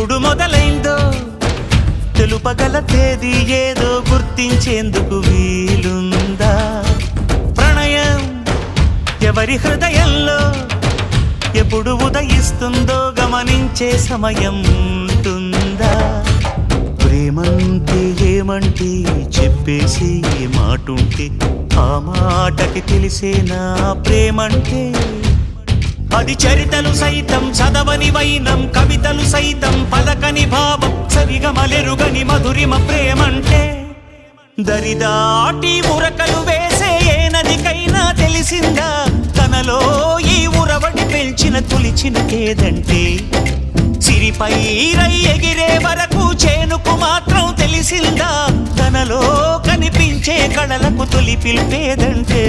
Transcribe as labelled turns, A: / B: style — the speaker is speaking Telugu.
A: ఎప్పుడు మొదలైందో తెలుపగల తేదీ ఏదో గుర్తించేందుకు వీలుందా? ప్రణయం ఎవరి హృదయంలో ఎప్పుడు ఉదయిస్తుందో గమనించే సమయం ఉంటుందా? ప్రేమంటే ఏమంటే చెప్పేసి ఏ మాటుంటే ఆ మాటకి తెలిసేనా ప్రేమంటే? అది చరితలు సైతం చదవని వైనం, కవితలు సైతం పలకని భావం, సరిగమలెరుగని మధురిమ ప్రేమంటే. దరిదాటి ఉరకలు వేసే ఏ నదికైనా తెలిసిందా తనలో ఈ ఉరవడి పెంచిన తొలిచిన కేదంటే? సిరిపై రై ఎగిరే వరకు చేనుకు మాత్రం తెలిసిందా తనలో కనిపించే కళలకు తొలి పిలిపేదంటే?